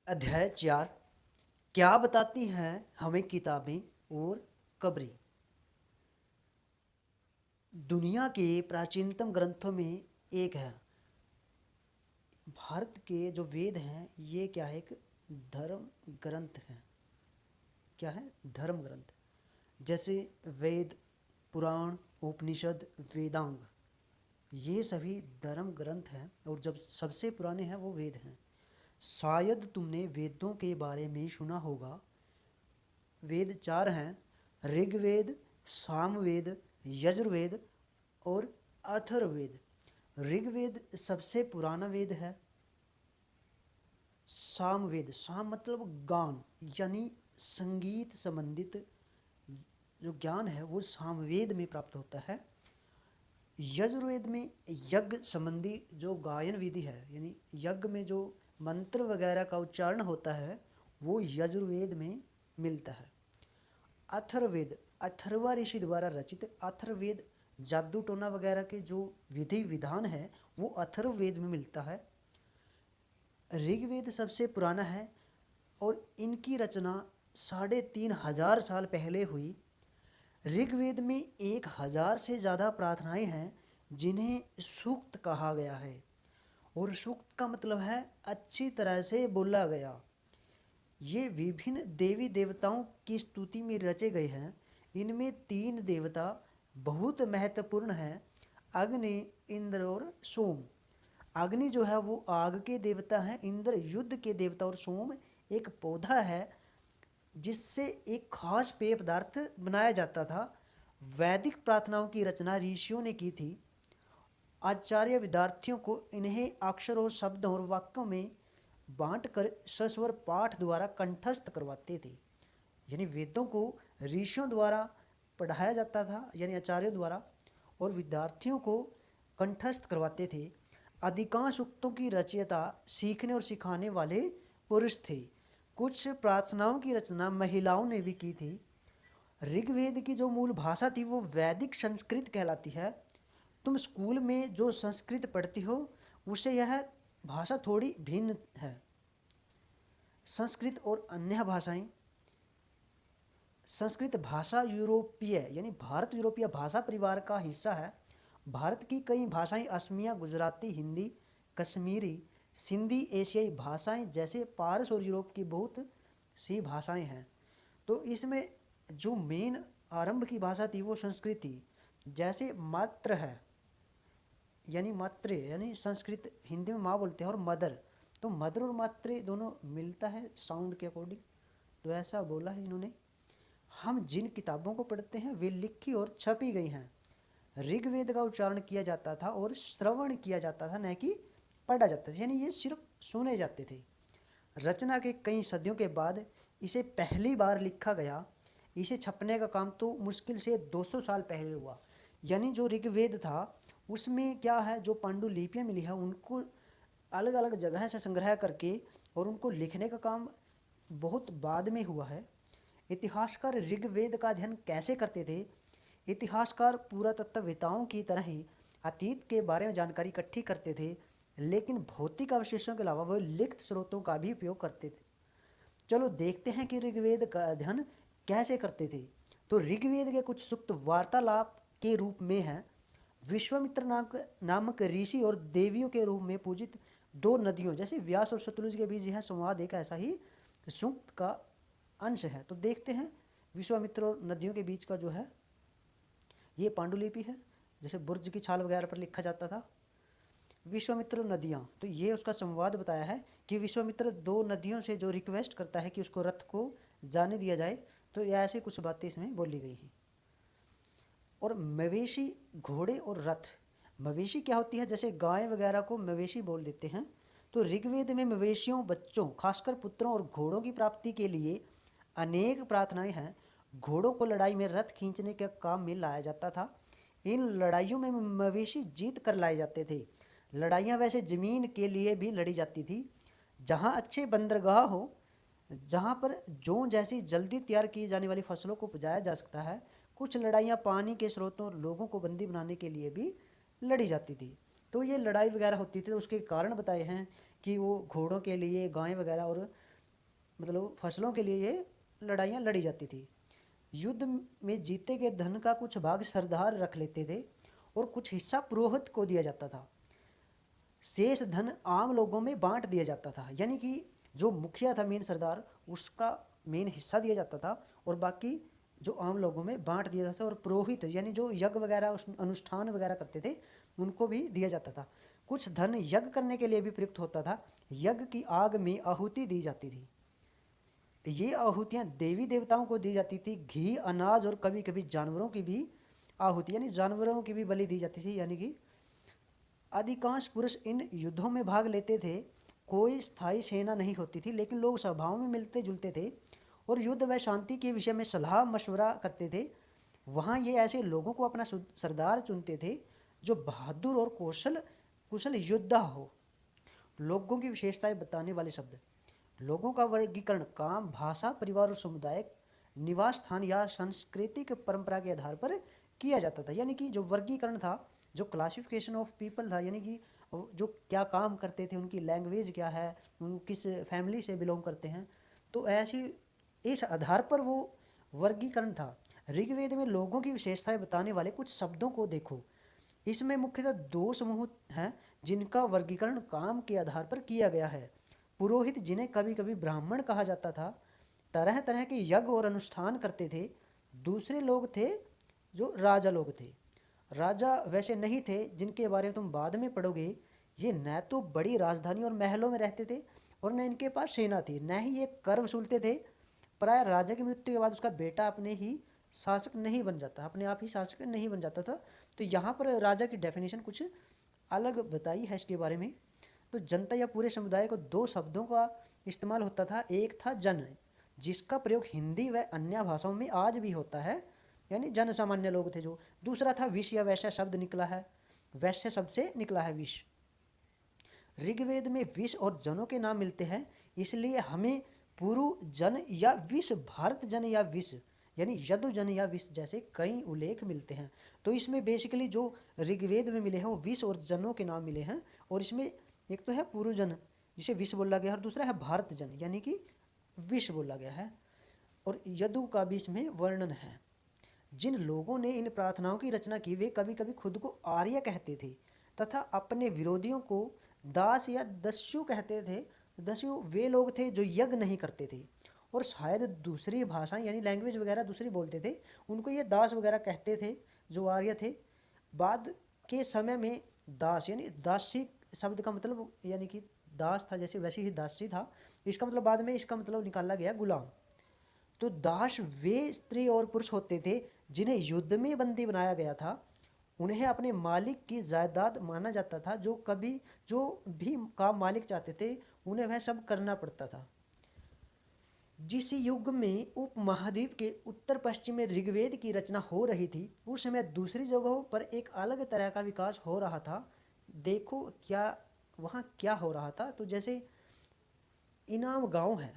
अध्याय 4। क्या बताती हैं हमें किताबें और कब्रें। दुनिया के प्राचीनतम ग्रंथों में एक है। भारत के जो वेद हैं ये क्या है, एक धर्म ग्रंथ है। क्या है? धर्म ग्रंथ। जैसे वेद, पुराण, उपनिषद, वेदांग, ये सभी धर्म ग्रंथ हैं। और जब सबसे पुराने हैं वो वेद हैं। शायद तुमने वेदों के बारे में सुना होगा। वेद 4 हैं: ऋग्वेद, सामवेद, यजुर्वेद और अथर्ववेद। ऋग्वेद सबसे पुराना वेद है। सामवेद, साम मतलब गान, यानी संगीत संबंधित जो ज्ञान है वो सामवेद में प्राप्त होता है। यजुर्वेद में यज्ञ संबंधी जो गायन विधि है, यानी यज्ञ में जो मंत्र वगैरह का उच्चारण होता है वो यजुर्वेद में मिलता है। अथर्ववेद, अथर्वा ऋषि द्वारा रचित अथर्ववेद, जादू टोना वगैरह के जो विधि विधान है वो अथर्ववेद में मिलता है। ऋग्वेद सबसे पुराना है और इनकी रचना 3500 साल पहले हुई। ऋग्वेद में 1000 से ज़्यादा प्रार्थनाएं हैं जिन्हें सूक्त कहा गया है। और सूक्त का मतलब है अच्छी तरह से बोला गया। ये विभिन्न देवी देवताओं की स्तुति में रचे गए हैं। इनमें 3 देवता बहुत महत्वपूर्ण हैं: अग्नि, इंद्र और सोम। अग्नि जो है वो आग के देवता हैं, इंद्र युद्ध के देवता और सोम एक पौधा है जिससे एक खास पेय पदार्थ बनाया जाता था। वैदिक प्रार्थनाओं की रचना ऋषियों ने की थी। आचार्य विद्यार्थियों को इन्हें अक्षरों, शब्दों और वाक्यों में बांटकर सस्वर पाठ द्वारा कंठस्थ करवाते थे। यानी वेदों को ऋषियों द्वारा पढ़ाया जाता था, यानी आचार्यों द्वारा, और विद्यार्थियों को कंठस्थ करवाते थे। अधिकांश उक्तों की रचयिता सीखने और सिखाने वाले पुरुष थे। कुछ प्रार्थनाओं की रचना महिलाओं ने भी की थी। ऋग्वेद की जो मूल भाषा थी वो वैदिक संस्कृत कहलाती है। तुम स्कूल में जो संस्कृत पढ़ती हो उससे यह भाषा थोड़ी भिन्न है। संस्कृत और अन्य भाषाएं। संस्कृत भाषा यूरोपीय, यानी भारत यूरोपीय भाषा परिवार का हिस्सा है। भारत की कई भाषाएं असमिया, गुजराती, हिंदी, कश्मीरी, सिंधी एशियाई भाषाएं जैसे पारस और यूरोप की बहुत सी भाषाएं हैं। तो इसमें जो मेन आरंभ की भाषा थी वो संस्कृत थी। जैसे मात्र है, यानी मातृ, यानी संस्कृत हिंदी में माँ बोलते हैं, और मदर, तो मदर और मातृ दोनों मिलता है साउंड के अकॉर्डिंग। तो ऐसा बोला है इन्होंने। हम जिन किताबों को पढ़ते हैं वे लिखी और छपी गई हैं। ऋग्वेद का उच्चारण किया जाता था और श्रवण किया जाता था, न कि पढ़ा जाता था, यानी ये सिर्फ सुने जाते थे। रचना के कई सदियों के बाद इसे पहली बार लिखा गया। इसे छपने का काम तो मुश्किल से 200 साल पहले हुआ। यानी जो ऋग्वेद था उसमें क्या है, जो पांडुलिपियाँ मिली है उनको अलग अलग जगह से संग्रह करके और उनको लिखने का काम बहुत बाद में हुआ है। इतिहासकार ऋग्वेद का अध्ययन कैसे करते थे? इतिहासकार पुरातत्ववेताओं की तरह ही अतीत के बारे में जानकारी इकट्ठी करते थे, लेकिन भौतिक अवशेषों के अलावा वह लिखित स्रोतों का भी उपयोग करते थे। चलो देखते हैं कि ऋग्वेद का अध्ययन कैसे करते थे। तो ऋग्वेद के कुछ सूक्त वार्तालाप के रूप में हैं। विश्वामित्र नामक ऋषि और देवियों के रूप में पूजित 2 नदियों जैसे व्यास और सतलुज के बीच यह संवाद एक ऐसा ही सूक्त का अंश है। तो देखते हैं विश्वामित्र और नदियों के बीच का जो है ये पांडुलिपि है, जैसे बुर्ज की छाल वगैरह पर लिखा जाता था। विश्वामित्र नदियाँ, तो ये उसका संवाद बताया है कि विश्वामित्र 2 नदियों से जो रिक्वेस्ट करता है कि उसको रथ को जाने दिया जाए, तो ये ऐसी कुछ बातें इसमें बोली गई हैं। और मवेशी, घोड़े और रथ। मवेशी क्या होती है, जैसे गाय वगैरह को मवेशी बोल देते हैं। तो ऋग्वेद में मवेशियों, बच्चों, खासकर पुत्रों और घोड़ों की प्राप्ति के लिए अनेक प्रार्थनाएं हैं। घोड़ों को लड़ाई में रथ खींचने के काम में लाया जाता था। इन लड़ाइयों में मवेशी जीत कर लाए जाते थे। लड़ाइयाँ वैसे ज़मीन के लिए भी लड़ी जाती थी। जहाँ अच्छे बंदरगाह हो, जहाँ पर जौ जैसी जल्दी तैयार की जाने वाली फसलों को उपजाया जा सकता है। कुछ लड़ाइयाँ पानी के स्रोतों और लोगों को बंदी बनाने के लिए भी लड़ी जाती थी। तो ये लड़ाई वगैरह होती थी, तो उसके कारण बताए हैं कि वो घोड़ों के लिए, गाय वगैरह और मतलब फसलों के लिए ये लड़ाइयाँ लड़ी जाती थी। युद्ध में जीते गए धन का कुछ भाग सरदार रख लेते थे और कुछ हिस्सा पुरोहित को दिया जाता था। शेष धन आम लोगों में बांट दिया जाता था, यानी कि जो मुखिया था मेन सरदार, उसका मेन हिस्सा दिया जाता था और बाकी जो आम लोगों में बांट दिया जाता था। और पुरोहित यानी जो यज्ञ वगैरह उस अनुष्ठान वगैरह करते थे उनको भी दिया जाता था। कुछ धन यज्ञ करने के लिए भी प्रयुक्त होता था। यज्ञ की आग में आहुति दी जाती थी। ये आहुतियाँ देवी देवताओं को दी जाती थी। घी, अनाज और कभी कभी जानवरों की भी आहुति यानी जानवरों की भी बलि दी जाती थी। यानी कि अधिकांश पुरुष इन युद्धों में भाग लेते थे। कोई स्थायी सेना नहीं होती थी, लेकिन लोग सभाओं में मिलते जुलते थे और युद्ध व शांति के विषय में सलाह मशवरा करते थे। वहाँ ये ऐसे लोगों को अपना सरदार चुनते थे जो बहादुर और कुशल योद्धा हो। लोगों की विशेषताएं बताने वाले शब्द। लोगों का वर्गीकरण काम, भाषा, परिवार और समुदाय, निवास स्थान या सांस्कृतिक परंपरा के आधार पर किया जाता था। यानी कि जो वर्गीकरण था, जो क्लासिफिकेशन ऑफ पीपल था, यानी कि जो क्या काम करते थे, उनकी लैंग्वेज क्या है, किस फैमिली से बिलोंग करते हैं, तो ऐसी इस आधार पर वो वर्गीकरण था। ऋग्वेद में लोगों की विशेषताएं बताने वाले कुछ शब्दों को देखो। इसमें मुख्यतः दो समूह हैं जिनका वर्गीकरण काम के आधार पर किया गया है। पुरोहित, जिन्हें कभी कभी ब्राह्मण कहा जाता था, तरह तरह के यज्ञ और अनुष्ठान करते थे। दूसरे लोग थे जो राजा लोग थे। राजा वैसे नहीं थे जिनके बारे में तुम बाद में पढ़ोगे। ये न तो बड़ी राजधानी और महलों में रहते थे और न इनके पास सेना थी, न ही ये कर वसूलते थे। प्राय राजा की मृत्यु के बाद उसका बेटा अपने ही शासक नहीं बन जाता, अपने आप ही शासक नहीं बन जाता था। तो यहाँ पर राजा की डेफिनेशन कुछ अलग बताई है इसके बारे में। तो जनता या पूरे समुदाय को दो शब्दों का इस्तेमाल होता था। एक था जन, जिसका प्रयोग हिंदी व अन्य भाषाओं में आज भी होता है, यानी जन सामान्य लोग थे जो। दूसरा था विष या वैश्य शब्द निकला है, वैश्य शब्द से निकला है विष। ऋग्वेद में विष और जनों के नाम मिलते हैं, इसलिए हमें पुरु जन या विष, भारत जन या विष, यानी यदु जन या विष जैसे कई उल्लेख मिलते हैं। तो इसमें बेसिकली जो ऋग्वेद में मिले हैं वो विष और जनों के नाम मिले हैं। और इसमें एक तो है पुरुजन जिसे विष बोला गया है और दूसरा है भारत जन यानी कि विष बोला गया है। और यदु का भी इसमें वर्णन है। जिन लोगों ने इन प्रार्थनाओं की रचना की वे कभी कभी खुद को आर्य कहते थे तथा अपने विरोधियों को दास या दस्यु कहते थे। दस्यु वे लोग थे जो यज्ञ नहीं करते थे और शायद दूसरी भाषाएं यानी लैंग्वेज वगैरह दूसरी बोलते थे, उनको ये दास वगैरह कहते थे जो आर्य थे। बाद के समय में दास यानी दासी शब्द का मतलब यानी कि दास था जैसे वैसे ही दासी था, इसका मतलब बाद में इसका मतलब निकाला गया गुलाम। तो दास वे स्त्री और पुरुष होते थे जिन्हें युद्ध में बंदी बनाया गया था। उन्हें अपने मालिक की जायदाद माना जाता था। जो भी काम मालिक चाहते थे उन्हें वह सब करना पड़ता था। जिस युग में उपमहाद्वीप के उत्तर पश्चिम में ऋग्वेद की रचना हो रही थी उस समय दूसरी जगहों पर एक अलग तरह का विकास हो रहा था। देखो क्या वहाँ क्या हो रहा था। तो जैसे इनाम गांव है,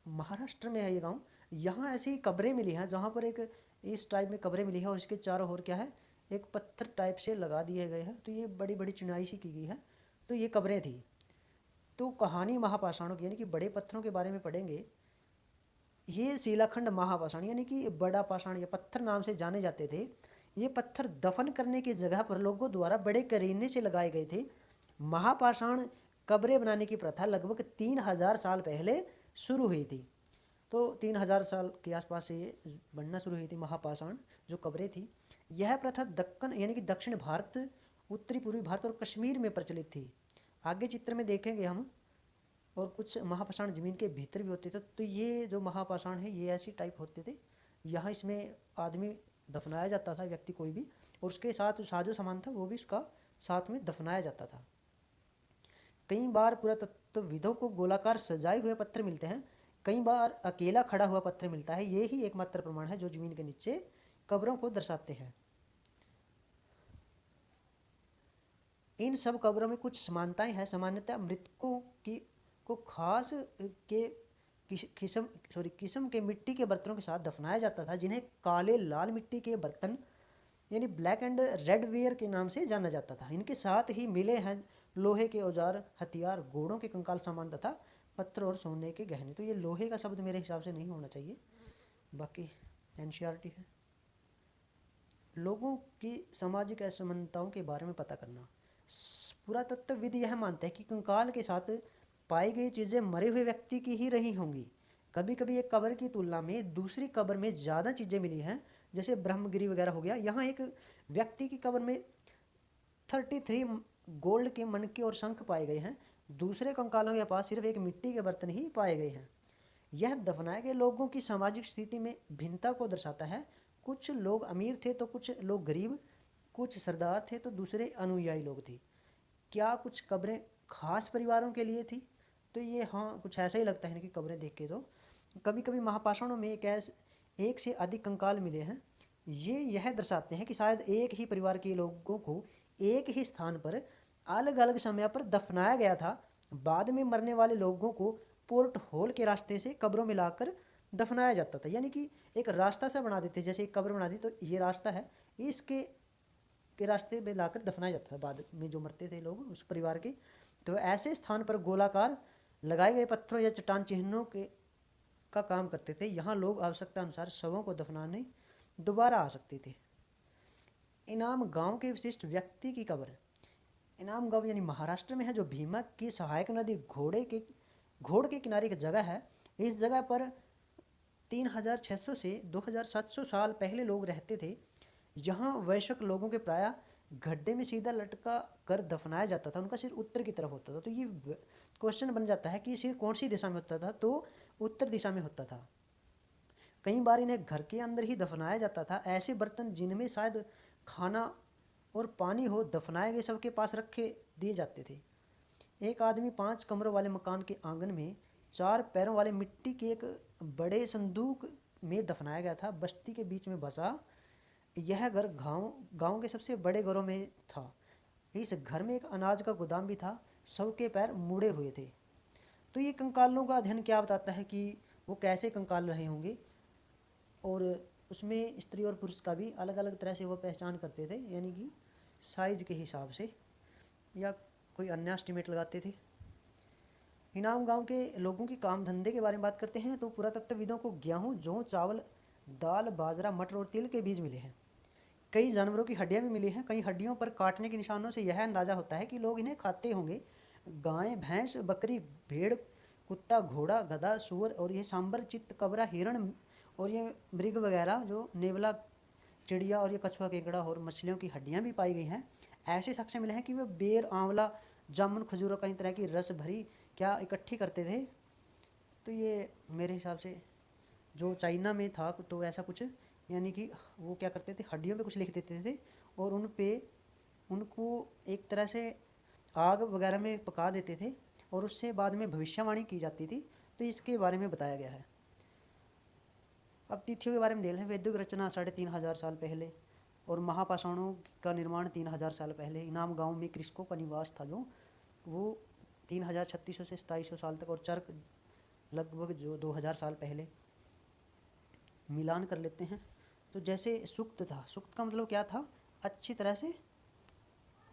महाराष्ट्र में है ये गांव। यहाँ ऐसी कब्रें मिली हैं जहाँ पर एक इस टाइप में कब्रें मिली है और इसके चारों ओर क्या है, एक पत्थर टाइप से लगा दिए गए हैं। तो ये बड़ी बड़ी चुनाई सी की गई है। तो ये कब्रें थी। तो कहानी महापाषाणों की यानी कि बड़े पत्थरों के बारे में पढ़ेंगे। ये शिलाखंड महापाषाण यानी कि बड़ा पाषाण या पत्थर नाम से जाने जाते थे। ये पत्थर दफन करने की जगह पर लोगों द्वारा बड़े करीने से लगाए गए थे। महापाषाण कब्रें बनाने की प्रथा लगभग 3000 साल पहले शुरू हुई थी। तो 3000 साल के आसपास से ये बनना शुरू हुई थी महापाषाण जो कब्रें थी। यह प्रथा दक्कन यानी कि दक्षिण भारत, उत्तरी पूर्वी भारत और कश्मीर में प्रचलित थी। आगे चित्र में देखेंगे हम। और कुछ महापाषाण ज़मीन के भीतर भी होते थे। तो ये जो महापाषाण है ये ऐसी टाइप होते थे। यहाँ इसमें आदमी दफनाया जाता था, व्यक्ति कोई भी, और उसके साथ साजो सामान था वो भी उसका साथ में दफनाया जाता था। कई बार पुरातत्वविदों को गोलाकार सजाए हुए पत्थर मिलते हैं, कई बार अकेला खड़ा हुआ पत्थर मिलता है। ये ही एकमात्र प्रमाण है जो जमीन के नीचे कब्रों को दर्शाते हैं। इन सब कब्रों में कुछ समानताएं हैं। सामान्यतः मृतकों की को खास के किस्म के मिट्टी के बर्तनों के साथ दफनाया जाता था, जिन्हें काले लाल मिट्टी के बर्तन यानी ब्लैक एंड रेड वेयर के नाम से जाना जाता था। इनके साथ ही मिले हैं लोहे के औजार, हथियार, घोड़ों के कंकाल सामान तथा पत्थर और सोने के गहने। तो ये लोहे का शब्द मेरे हिसाब से नहीं होना चाहिए, बाकी एनसीईआरटी है। लोगों की सामाजिक असमानताओं के बारे में पता करना। पुरातत्वविद यह मानते हैं कि कंकाल के साथ पाई गई चीज़ें मरे हुए व्यक्ति की ही रही होंगी। कभी कभी एक कब्र की तुलना में दूसरी कब्र में ज़्यादा चीज़ें मिली हैं, जैसे ब्रह्मगिरी वगैरह हो गया। यहाँ एक व्यक्ति की कब्र में 33 गोल्ड के मनके और शंख पाए गए हैं। दूसरे कंकालों के पास सिर्फ एक मिट्टी के बर्तन ही पाए गए हैं। यह दफनाए गए लोगों की सामाजिक स्थिति में भिन्नता को दर्शाता है। कुछ लोग अमीर थे तो कुछ लोग गरीब, कुछ सरदार थे तो दूसरे अनुयायी लोग थे। क्या कुछ कब्रें खास परिवारों के लिए थी? तो ये हाँ, कुछ ऐसा ही लगता है कि कब्रें देख के। तो कभी कभी महापाषाणों में एक से अधिक कंकाल मिले हैं। ये यह दर्शाते हैं कि शायद एक ही परिवार के लोगों को एक ही स्थान पर अलग अलग समय पर दफनाया गया था। बाद में मरने वाले लोगों को पोर्ट होल के रास्ते से कब्रों में लाकर दफनाया जाता था। यानी कि एक रास्ता सा बना देते, जैसे एक कब्र बना दी तो ये रास्ता है, इसके रास्ते में लाकर दफनाया जाता था बाद में जो मरते थे लोग उस परिवार के। तो ऐसे स्थान पर गोलाकार लगाए गए पत्थरों या चट्टान चिन्हों के का काम करते थे। यहाँ लोग आवश्यकता अनुसार शवों को दफनाने दोबारा आ सकते थे। इनाम गांव के विशिष्ट व्यक्ति की कब्र। इनाम गांव यानी महाराष्ट्र में है, जो भीमा की सहायक नदी घोड़ के किनारे की जगह है। इस जगह पर 3600 से 2700 साल पहले लोग रहते थे। यहाँ वयस्क लोगों के प्रायः गड्ढे में सीधा लटका कर दफनाया जाता था। उनका सिर उत्तर की तरफ होता था। तो ये क्वेश्चन बन जाता है कि सिर कौन सी दिशा में होता था? तो उत्तर दिशा में होता था। कई बार इन्हें घर के अंदर ही दफनाया जाता था। ऐसे बर्तन जिनमें शायद खाना और पानी हो, दफनाए गए सबके पास रखे दिए जाते थे। एक आदमी 5 कमरों वाले मकान के आंगन में 4 पैरों वाले मिट्टी के एक बड़े संदूक में दफनाया गया था। बस्ती के बीच में बसा यह घर गांव के सबसे बड़े घरों में था। इस घर में एक अनाज का गोदाम भी था। सबके पैर मुड़े हुए थे। तो ये कंकालों का अध्ययन क्या बताता है कि वो कैसे कंकाल रहे होंगे, और उसमें स्त्री और पुरुष का भी अलग अलग तरह से वो पहचान करते थे, यानी कि साइज के हिसाब से या कोई अन्य एस्टिमेट लगाते थे। इनाम गांव के लोगों की काम धंधे के बारे में बात करते हैं तो पुरातत्वविदों को गेहूँ, जौ, चावल, दाल, बाजरा, मटर और तिल के बीज मिले हैं। कई जानवरों की हड्डियां भी मिली हैं। कई हड्डियों पर काटने के निशानों से यह अंदाजा होता है कि लोग इन्हें खाते होंगे। गाय, भैंस, बकरी, भेड़, कुत्ता, घोड़ा, गधा, सूअर और ये सांबर, चित्त, कबरा, हिरण और ये मृग वगैरह, जो नेवला, चिड़िया और ये कछुआ, केकड़ा और मछलियों की हड्डियां भी पाई गई हैं। ऐसे साक्ष्य मिले हैं कि वे बेर, आंवला, जामुन, खजूर, कई तरह की रस भरी क्या इकट्ठी करते थे। तो ये मेरे हिसाब से जो चाइना में था तो ऐसा कुछ, यानी कि वो क्या करते थे, हड्डियों पे कुछ लिख देते थे और उन पे उनको एक तरह से आग वगैरह में पका देते थे और उससे बाद में भविष्यवाणी की जाती थी। तो इसके बारे में बताया गया है। अब तिथियों के बारे में देख लें। वैदिक रचना 3500 साल पहले और महापाषाणों का निर्माण 3000 साल पहले। इनाम गांव में कृषकों का निवास था जो वो 3600 से 2700 साल तक, और चर्क लगभग जो 2000 साल पहले। मिलान कर लेते हैं। तो जैसे सुक्त था, सुक्त का मतलब क्या था? अच्छी तरह से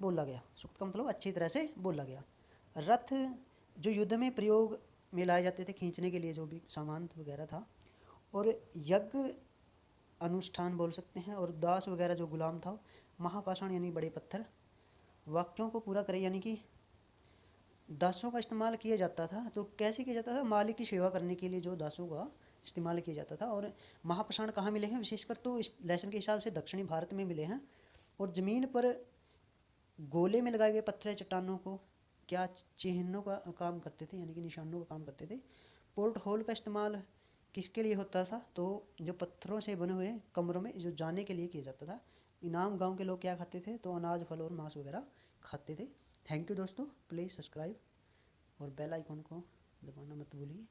बोला गया। सुक्त का मतलब अच्छी तरह से बोला गया। रथ जो युद्ध में प्रयोग में लाए जाते थे, खींचने के लिए जो भी सामान वगैरह था। और यज्ञ अनुष्ठान बोल सकते हैं। और दास वगैरह जो गुलाम था। महापाषाण यानी बड़े पत्थर। वाक्यों को पूरा करें, यानी कि दासों का इस्तेमाल किया जाता था। तो कैसे किया जाता था? मालिक की सेवा करने के लिए जो दासों का इस्तेमाल किया जाता था। और महापाषाण कहाँ मिले हैं? विशेषकर तो इस लेसन के हिसाब से दक्षिणी भारत में मिले हैं। और ज़मीन पर गोले में लगाए गए पत्थर या चट्टानों को क्या चिन्हों का काम करते थे, यानी कि निशानों का काम करते थे। पोर्ट होल का इस्तेमाल किसके लिए होता था? तो जो पत्थरों से बने हुए कमरों में जो जाने के लिए किया जाता था। इनाम गांव के लोग क्या खाते थे? तो अनाज, फल और मांस वगैरह खाते थे। थैंक यू दोस्तों। प्लीज़ सब्सक्राइब और बेल आइकॉन को दबाना मत भूलिए।